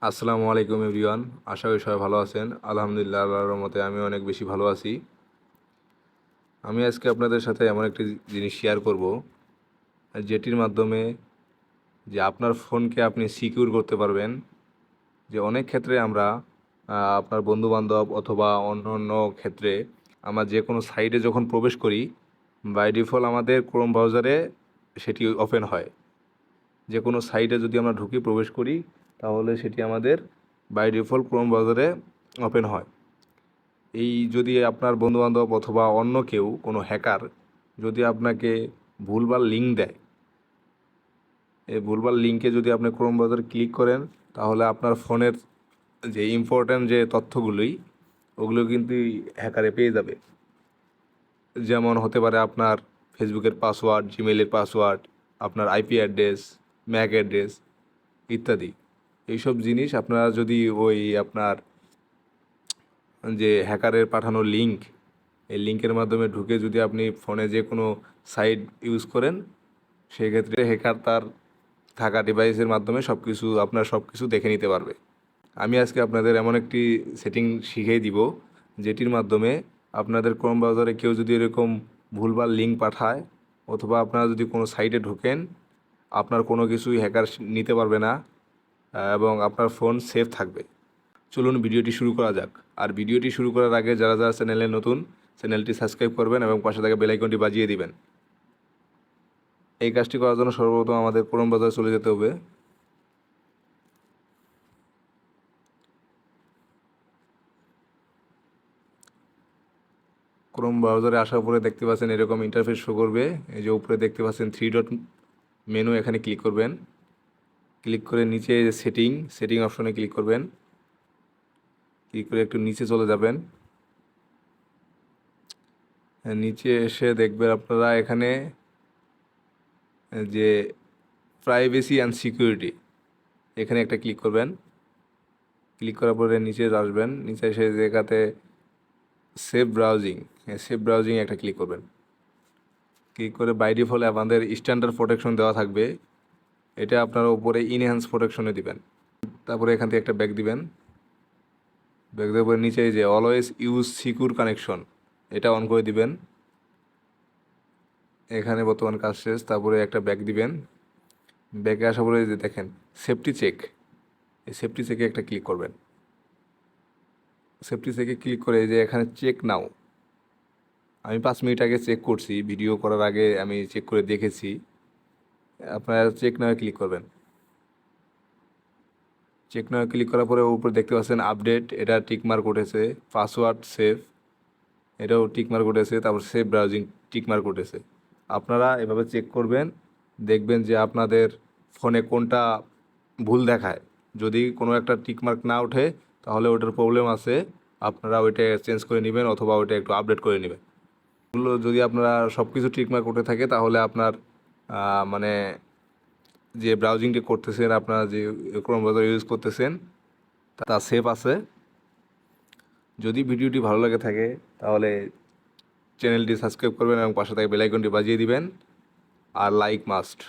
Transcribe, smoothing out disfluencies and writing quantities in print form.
আসসালামু আলাইকুম এভরিওয়ান। আশা করি সবাই ভালো আছেন। আলহামদুলিল্লাহ, আল্লাহর রহমতে আমিও অনেক বেশি ভালো আছি। আমি আজকে আপনাদের সাথে এমন একটি জিনিস শেয়ার করব, যেটির মাধ্যমে আপনার ফোনকে আপনি সিকিউর করতে পারবেন। অনেক ক্ষেত্রে আমরা আপনার বন্ধুবান্ধব অথবা অন্য অন্য ক্ষেত্রে আমরা যে কোনো সাইটে যখন প্রবেশ করি, বাই ডিফল্ট আমাদের ক্রোম ব্রাউজারে সেটি ওপেন হয়। যে কোনো সাইটে যদি আমরা ঢুকে প্রবেশ করি, তাহলে সেটি আমাদের বাই ডিফল্ট ক্রোম ব্রাউজারে ওপেন হয়। যদি আপনার বন্ধুবান্ধব অথবা অন্য কেউ কোনো হ্যাকার যদি আপনাকে ভুলভাল লিঙ্ক দেয়, এই ভুলভাল লিঙ্কে যদি আপনি ক্রোম ব্রাউজারে ক্লিক করেন, তাহলে আপনার ফোনের যে ইম্পর্ট্যান্ট যে তথ্যগুলোই ওগুলো কিন্তু হ্যাকারে পেয়ে যাবে। যেমন হতে পারে আপনার ফেসবুকের পাসওয়ার্ড, জিমেলের পাসওয়ার্ড, আপনার আইপি অ্যাড্রেস, ম্যাক অ্যাড্রেস ইত্যাদি। এইসব জিনিস আপনারা যদি আপনার হ্যাকারের পাঠানো লিঙ্ক, এই লিঙ্কের মাধ্যমে ঢুকে যদি আপনি ফোনে যে কোনো সাইট ইউজ করেন, সেক্ষেত্রে হ্যাকার তার থাকা ডিভাইসের মাধ্যমে আপনার সব কিছু দেখে নিতে পারবে। আমি আজকে আপনাদের এমন একটি সেটিং শিখিয়ে দিব, যেটির মাধ্যমে আপনাদের ক্রোম ব্রাউজারে কেউ যদি এরকম ভুলভাল লিঙ্ক পাঠায় অথবা আপনারা যদি কোনো সাইটে ঢোকেন, আপনার কোনো কিছুই হ্যাকার নিতে পারবে না এবং আপনার ফোন সেফ থাকবে। চলুন ভিডিওটি শুরু করা যাক। আর ভিডিওটি শুরু করার আগে যারা যারা চ্যানেলে নতুন, চ্যানেলটি সাবস্ক্রাইব করবেন এবং পাশে থাকা বেল আইকনটি বাজিয়ে দিবেন। এই কাজটি করার জন্য সর্বপ্রথম আমাদের ক্রোম ব্রাউজারে চলে যেতে হবে। ক্রোম ব্রাউজারে আসার পরে দেখতে পাচ্ছেন এরকম ইন্টারফেস শো করবে। এই যে উপরে দেখতে পাচ্ছেন 3 ডট মেনু, এখানে ক্লিক করবেন। ক্লিক করে নিচে সেটিং অপশনে ক্লিক করবেন। ক্লিক করে একটু নিচে চলে যাবেন। নিচে এসে দেখবেন আপনারা এখানে যে প্রাইভেসি অ্যান্ড সিকিউরিটি, এখানে একটা ক্লিক করবেন। ক্লিক করার পরে নিচে আসবেন। নিচে এসে জায়গাতে সেভ ব্রাউজিং একটা ক্লিক করবেন। ক্লিক করে বাই ডিফল্ট আমাদের স্ট্যান্ডার্ড প্রোটেকশন দেওয়া থাকবে, এটা আপনারা উপরে ইনহ্যান্স প্রোটেকশনে দিবেন। তারপরে এখান থেকে একটা ব্যাক দিবেন। ব্যাক দেওয়ার পরে নিচে যে অলওয়েজ ইউজ সিকিউর কানেকশন, এটা অন করে দিবেন। এখানে বর্তমান কাজ শেষ। তারপরে একটা ব্যাক দিবেন। ব্যাকে আসার পরে যে দেখেন সেফটি চেক, এই সেফটি চেকে একটা ক্লিক করবেন। সেফটি চেকে ক্লিক করে যে এখানে চেক নাও, আমি 5 মিনিট আগে চেক করছি, ভিডিও করার আগে আমি চেক করে দেখেছি। আপনারা চেক নাও ক্লিক করবেন। চেক নাও ক্লিক করার পরে উপরে দেখতে পাচ্ছেন আপডেট, এটা টিকমার্ক উঠেছে। পাসওয়ার্ড সেভ, এটাও টিকমার্ক উঠেছে। তারপর সেভ ব্রাউজিং টিকমার্ক উঠেছে। আপনারা এভাবে চেক করবেন, দেখবেন যে আপনাদের ফোনে কোনটা ভুল দেখায়। যদি কোনো একটা টিকমার্ক না ওঠে, তাহলে ওটার প্রবলেম আছে, আপনারা ওইটা চেঞ্জ করে নেবেন অথবা ওইটা একটু আপডেট করে নেবেন। ওগুলো যদি আপনারা সব কিছু টিকমার্ক উঠে থাকে, তাহলে আপনার মানে যে ব্রাউজিংটি করতেছেন, আপনারা যে ক্রোম ব্রাউজার ইউজ করতেছেন, তা সেফ আছে। যদি ভিডিওটি ভালো লাগে থাকে, তাহলে চ্যানেলটি সাবস্ক্রাইব করবেন এবং পাশে থাকা বেল আইকনটি বাজিয়ে দিবেন। আর লাইক মাস্ট।